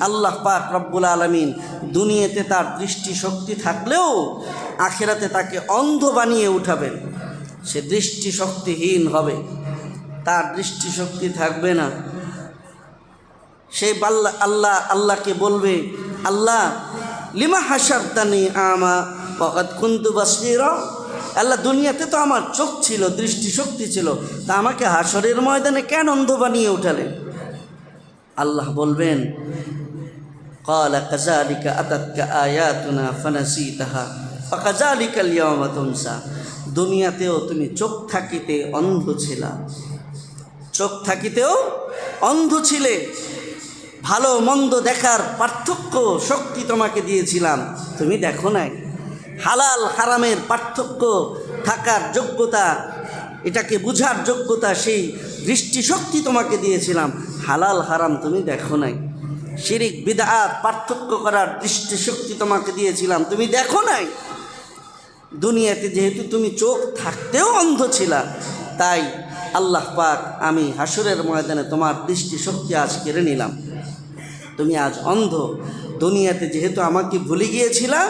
আল্লাহ পাক রব্বুল আলামিন দুনিয়াতে তার দৃষ্টিশক্তি থাকলেও আখিরাতে তাকে অন্ধ বানিয়ে উঠাবেন। সে দৃষ্টিশক্তিহীন হবে, তার দৃষ্টিশক্তি থাকবে না। সে আল্লাহকে বলবে, আল্লাহ লিমা হাসারতানি আমা ওয়াকাদ কুনতু বাসীরা। আল্লাহ দুনিয়াতে তো আমার চোখ ছিল, দৃষ্টিশক্তি ছিল, তা আমাকে হাসরের ময়দানে কেন অন্ধ বানিয়ে উঠালেন? আল্লাহ বলবেন, ক্বালা কাযালিকা আতাতকা আয়াতুনা ফানাসিতাহা ওয়া কাযালিকাল ইয়াওমা তুনসা। দুনিয়াতেও তুমি চোখ থাকিতে অন্ধ ছিলা, চোখ থাকিতেও অন্ধ ছিলে। ভালো মন্দ দেখার পার্থক্য শক্তি তোমাকে দিয়েছিলাম, তুমি দেখো নাই। হালাল হারামের পার্থক্য থাকার যোগ্যতা, এটাকে বুঝার যোগ্যতা, সেই দৃষ্টিশক্তি তোমাকে দিয়েছিলাম, হালাল হারাম তুমি দেখো নাই। শিরিক বিদআত পার্থক্য করার দৃষ্টিশক্তি তোমাকে দিয়েছিলাম, তুমি দেখো নাই। দুনিয়াতে যেহেতু তুমি চোখ থাকতেও অন্ধ ছিলা, তাই আল্লাহ পাক আমি হাসরের ময়দানে তোমার দৃষ্টিশক্তি আজ কেড়ে নিলাম, তুমি আজ অন্ধ। দুনিয়াতে যেহেতু আমাকে ভুলে গিয়েছিলা,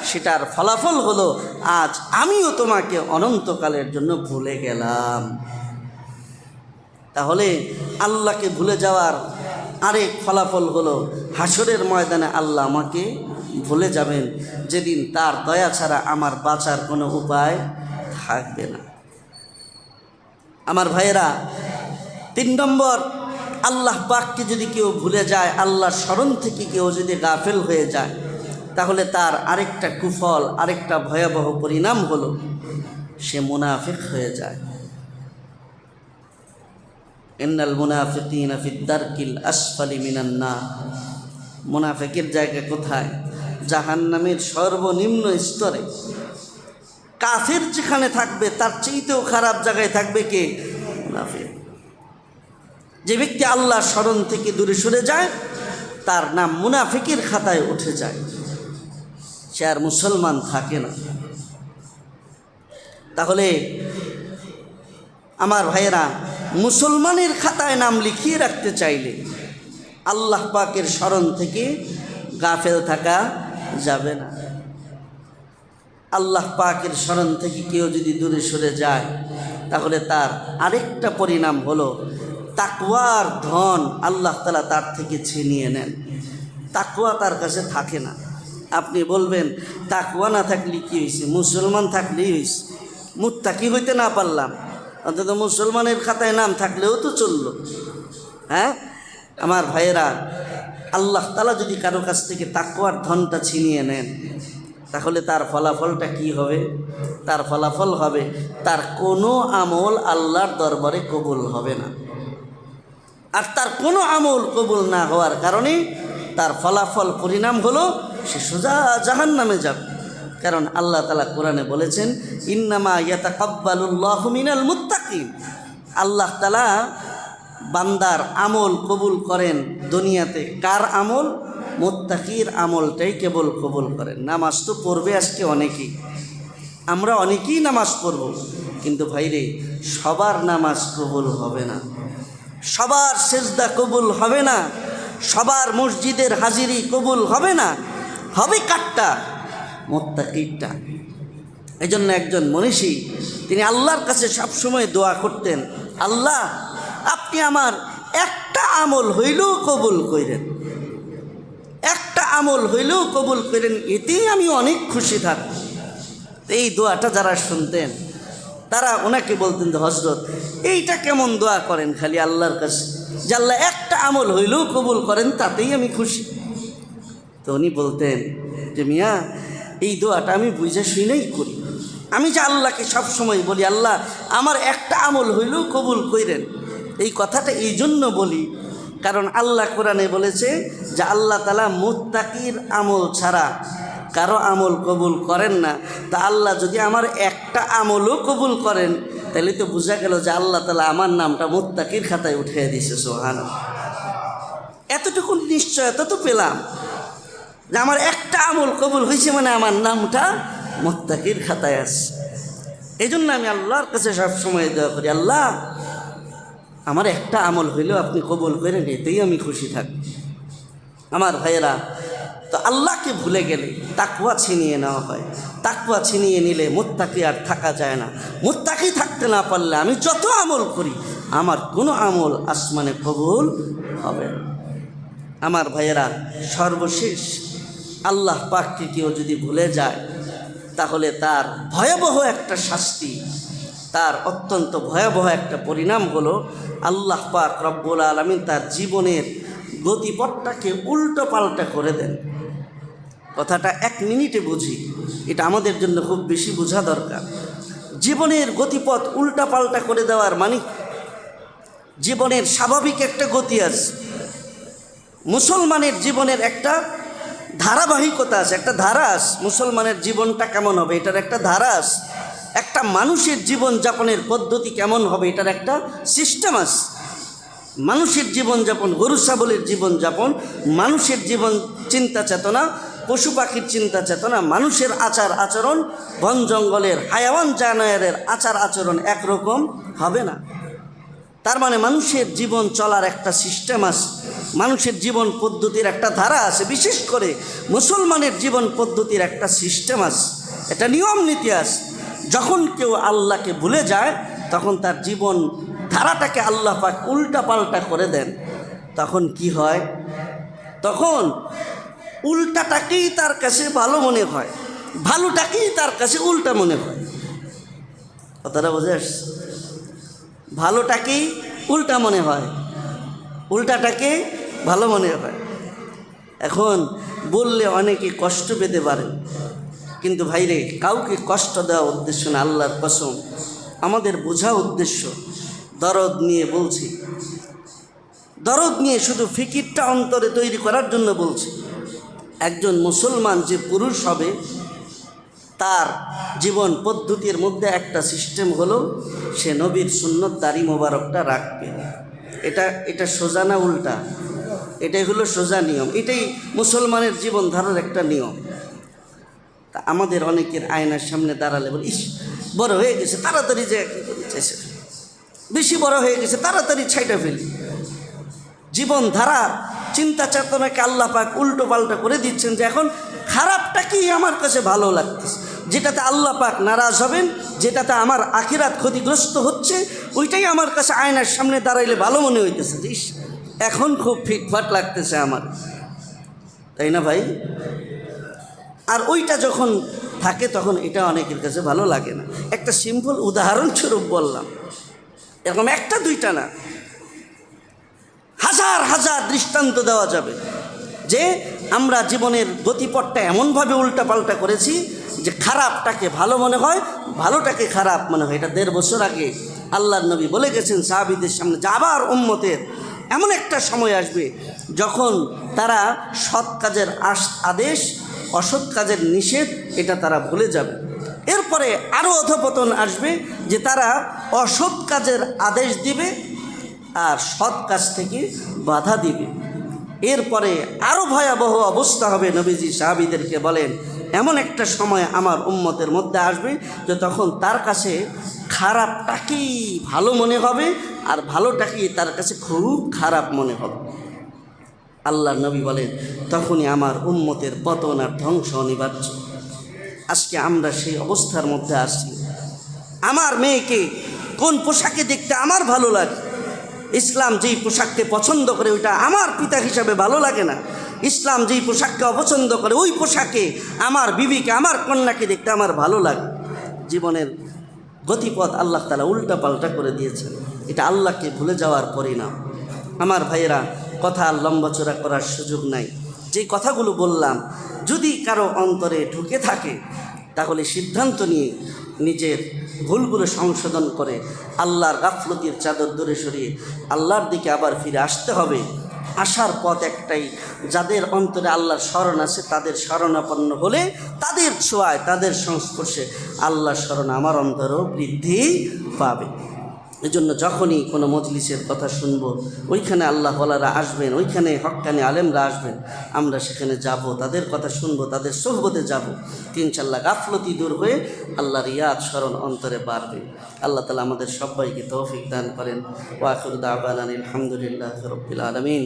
সেটার ফলাফল হলো আজ আমিও তোমাকে অনন্তকালের জন্য ভুলে গেলাম। তাহলে আল্লাহকে ভুলে যাওয়ার আরেক ফলাফল হলো হাসরের ময়দানে আল্লাহ আমাকে ভুলে যাবেন, যেদিন তার দয়া ছাড়া আমার বাঁচার কোনো উপায় থাকবে না। আমার ভাইয়েরা, 3 নম্বর, আল্লাহ পাককে যদি কেউ ভুলে যায়, আল্লাহর স্মরণ থেকে কেউ যদি গাফেল হয়ে যায়, তাহলে তার আরেকটা কুফল, আরেকটা ভয়াবহ পরিণাম হলো সে মুনাফিক হয়ে যায়। ইন্নাল মুনাফিকিনা ফিদ দারকিল আসফালি মিনান নার। মুনাফিকের জায়গা কোথায়? জাহান্নামের সর্বনিম্ন স্তরে। কাফির যেখানে থাকবে তার চেয়েতেও খারাপ জায়গায় থাকবে কে? মুনাফিক। যে ব্যক্তি আল্লাহর স্মরণ থেকে দূরে সরে যায় তার নাম মুনাফিকের খাতায় উঠে যায়, সে আর মুসলমান থাকে না। তাহলে আমার ভাইয়েরা, মুসলমানের খাতায় নাম লিখিয়ে রাখতে চাইলে আল্লাহ পাকের স্মরণ থেকে গাফেল থাকা যাবে না। আল্লাহ পাকের স্মরণ থেকে কেউ যদি দূরে সরে যায় তাহলে তার আরেকটা পরিণাম হলো তাকওয়ার ধন আল্লাহ তাআলা তার থেকে ছিনিয়ে নেন। তাকওয়া তার কাছে থাকে না। আপনি বলবেন তাকওয়া না থাকলে কী হয়েছে, মুসলমান থাকলেই হয়েছে, মুত্তাকি হইতে না পারলাম, অন্তত মুসলমানের খাতায় নাম থাকলেও তো চলল। হ্যাঁ আমার ভাইয়েরা, আল্লাহ তাআলা যদি কারো কাছ থেকে তাকওয়ার ধনটা ছিনিয়ে নেন তাহলে তার ফলাফলটা কি হবে? তার ফলাফল হবে তার কোনো আমল আল্লাহর দরবারে কবুল হবে না। আর তার কোনো আমল কবুল না হওয়ার কারণে তার ফলাফল পরিণাম হলো সে সোজা জাহান্নামে যাবে। কারণ আল্লাহ তাআলা কোরআনে বলেছেন, ইন্নামা ইয়াতাকাব্বালুল্লাহু মিনাল মুত্তাকিন। আল্লাহ তাআলা বান্দার আমল কবুল করেন দুনিয়াতে। কার আমল? মুত্তাকির আমলটাই কেবল কবুল করেন। নামাজ তো পড়বে আজকে অনেকেই, আমরা অনেকেই নামাজ পড়ব, কিন্তু ভাইরে সবার নামাজ কবুল হবে না, সবার সেজদা কবুল হবে না, সবার মসজিদের হাজিরি কবুল হবে না। হবে কাটটা? মুত্তাকিরটা। এই জন্য একজন মনীষী তিনি আল্লাহর কাছে সবসময় দোয়া করতেন, আল্লাহ আপনি আমার একটা আমল হইলেও কবুল করেন, একটা আমল হইলেও কবুল করেন, এতেই আমি অনেক খুশি থাকব। এই দোয়াটা যারা শুনতেন তারা ওনাকে বলতেন যে হজরত এইটা কেমন দোয়া করেন খালি আল্লাহর কাছে, যে আল্লাহ একটা আমল হইলেও কবুল করেন, তাতেই আমি খুশি। তো উনি বলতেন যে মিয়া, এই দোয়াটা আমি বুঝে শুনেই করি। আমি যে আল্লাহকে সবসময় বলি আল্লাহ আমার একটা আমল হইলেও কবুল করেন, এই কথাটা এই জন্য বলি কারণ আল্লাহ কোরআনে বলেছে যে আল্লাহ তাআলা মুত্তাকির আমল ছাড়া কারো আমল কবুল করেন না। তা আল্লাহ যদি আমার একটা আমলও কবুল করেন তাহলে তো বোঝা গেল যে আল্লাহ তাআলা আমার নামটা মুত্তাকির খাতায় উঠিয়ে দিয়েছে। সুবহানাল্লাহ। এতটুকু নিশ্চয়তা তো পেলাম যে আমার একটা আমল কবুল হয়েছে মানে আমার নামটা মুত্তাকির খাতায় আছে। এই জন্য আমি আল্লাহর কাছে সবসময় দোয়া করি, আল্লাহ আমার একটা আমল হইলেও আপনি কবুল করেন, এতেই আমি খুশি থাকি। আমার ভাইয়েরা, তো আল্লাহকে ভুলে গেলে তাকওয়া ছিনিয়ে নেওয়া হয়। তাকওয়া ছিনিয়ে নিলে মুত্তাকি আর থাকা যায় না। মুত্তাকি থাকতে না পারলে আমি যত আমল করি আমার কোনো আমল আসমানে কবুল হবে না। আমার ভাইয়েরা, সর্বশেষ আল্লাহ পাককে কেউ যদি ভুলে যায় তাহলে তার ভয়াবহ একটা শাস্তি, তার অত্যন্ত ভয়াবহ একটা পরিণাম হলো আল্লাহ পাক রব্বুল আলামিন তার জীবনের গতিপথটাকে উল্টো পাল্টা করে দেন। কথাটা 1 মিনিটে বুঝি, এটা আমাদের জন্য খুব বেশি বোঝা দরকার। জীবনের গতিপথ উল্টা পাল্টা করে দেওয়ার মানে জীবনের স্বাভাবিক একটা গতি আছে, মুসলমানের জীবনের একটা ধারাবাহিকতা আছে, একটা ধারা আছে। মুসলমানের জীবনটা কেমন হবে এটার একটা ধারা আছে। একটা মানুষের জীবন যাপনের পদ্ধতি কেমন হবে এটার একটা সিস্টেম আছে। মানুষের জীবনযাপন, গরু ছাগলের জীবনযাপন, মানুষের জীবন চিন্তা চেতনা, পশু পাখির চিন্তা চেতনা, মানুষের আচার আচরণ, বন জঙ্গলের হায়াওয়ান জানোয়ারের আচার আচরণ একরকম হবে না। তার মানে মানুষের জীবন চলার একটা সিস্টেম আছে, মানুষের জীবন পদ্ধতির একটা ধারা আছে। বিশেষ করে মুসলমানের জীবন পদ্ধতির একটা সিস্টেম আছে, একটা নিয়ম নীতি আছে। যখন কেউ আল্লাহকে ভুলে যায় তখন তার জীবন ধারাটাকে আল্লাহ পাক উল্টা পাল্টা করে দেন। তখন কি হয়? তখন উল্টাটাকেই তার কাছে ভালো মনে হয়, ভালোটাকেই তার কাছে উল্টা মনে হয়। কথাটা বুঝে আসছে? ভালোটাকেই উল্টা মনে হয়, উল্টাটাকে ভালো মনে হয়। এখন বললে অনেকে কষ্ট পেতে পারে, কিন্তু ভাইরে কাউকে কষ্ট দেওয়া উদ্দেশ্য না, আল্লাহর কসম আমাদের বোঝা উদ্দেশ্য। দরদ নিয়ে বলছি, দরদ নিয়ে শুধু ফিকিরটা অন্তরে তৈরি করার জন্য বলছি। একজন মুসলমান যে পুরুষ হবে তার জীবন পদ্ধতির মধ্যে একটা সিস্টেম হলো সে নবীর সুন্নত দাড়ি মোবারকটা রাখবে। এটা সোজা না উল্টা? এটাই হলো সোজা নিয়ম, এটাই মুসলমানের জীবন ধারার একটা নিয়ম। তা আমাদের অনেকের আয়নার সামনে দাঁড়ালে বলে, ইস বড় হয়ে গেছে, তাড়াতাড়ি যে চাইছে, বেশি বড় হয়ে গেছে, তাড়াতাড়ি ছাইটা ফেলি। জীবন ধারা চিন্তা চেতনাকে আল্লাহ পাক উল্টো পাল্টা করে দিচ্ছেন, যে এখন খারাপটা কি আমার কাছে ভালো লাগতেছে, যেটাতে আল্লাহ পাক নারাজ হবেন, যেটাতে আমার আখিরাত ক্ষতিগ্রস্ত হচ্ছে, ওইটাই আমার কাছে আয়নার সামনে দাঁড়াইলে ভালো মনে হইতেছে। ইস এখন খুব ফিটফাট লাগতেছে আমার, তাই না ভাই? আর ওইটা যখন থাকে তখন এটা অনেকের কাছে ভালো লাগে না। একটা সিম্পল উদাহরণস্বরূপ বললাম, এরকম একটা দুইটা না, হাজার হাজার দৃষ্টান্ত দেওয়া যাবে যে আমরা জীবনের গতিপথটা এমনভাবে উল্টাপাল্টা করেছি যে খারাপটাকে ভালো মনে হয়, ভালোটাকে খারাপ মনে হয়। এটা 1.5 বছর আগে আল্লাহর নবী বলে গেছেন সাহাবীদের সামনে যে আবার উম্মতের এমন একটা সময় আসবে যখন তারা সৎ কাজের আদেশ, অসৎ কাজের নিষেধ এটা তারা ভুলে যাবে। এরপরে আরও অধঃপতন আসবে যে তারা অসৎ কাজের আদেশ দিবে আর সৎ কাজ থেকে বাধা দিবে। এরপরে আরও ভয়াবহ অবস্থা হবে। নবীজি সাহাবীদেরকে বলেন এমন একটা সময় আমার উম্মতের মধ্যে আসবে যে তখন তার কাছে খারাপটাকেই ভালো মনে হবে আর ভালোটাকেই তার কাছে খুব খারাপ মনে হবে। আল্লাহর নবী বলেন তখনই আমার উম্মতের পতন আর ধ্বংস অনিবার্য। আজকে আমরা সেই অবস্থার মধ্যে আসছি। আমার মেয়েকে কোন পোশাকে দেখতে আমার ভালো লাগে, ইসলাম যেই পোশাককে পছন্দ করে ওইটা আমার পিতা হিসাবে ভালো লাগে না। ইসলাম যেই পোশাককে অপছন্দ করে ওই পোশাকে আমার বিবিকে, আমার কন্যাকে দেখতে আমার ভালো লাগে। জীবনের গতিপথ আল্লাহ তাআলা উল্টা পাল্টা করে দিয়েছেন। এটা আল্লাহকে ভুলে যাওয়ার পরিণাম। আমার ভাইয়েরা, কথা লম্বাচড়া করার সুযোগ নাই। যে কথাগুলো বললাম যদি কারো অন্তরে ঢুকে থাকে তাহলে সিদ্ধান্ত নিয়ে নিজের ভুলগুলো সংশোধন করে আল্লাহর গাফলতির চাদর দূরে সরিয়ে আল্লাহর দিকে আবার ফিরে আসতে হবে। আসার পথ একটাই, যাদের অন্তরে আল্লাহর স্মরণ আছে তাদের শরণাপন্ন হলে তাদের ছোঁয়ায়, তাদের সংস্পর্শে আল্লাহর স্মরণ আমার অন্তরেও বৃদ্ধি পাবে। এজন্য যখনই কোনো মজলিসের কথা শুনবো ওইখানে আল্লাহ ওয়ালারা আসবেন, ওইখানে হক্কানি আলেমরা আসবেন, আমরা সেখানে যাব, তাদের কথা শুনবো, তাদের সোহবতে যাব। ইনশাআল্লাহ গাফলতি দূর হয়ে আল্লাহর ইয়াদ স্মরণ অন্তরে বাড়বে। আল্লাহ তাআলা আমাদের সবাইকে তৌফিক দান করেন। ওয়া আখিরু দাওয়ানা আলহামদুলিল্লাহি রাব্বিল আলামিন।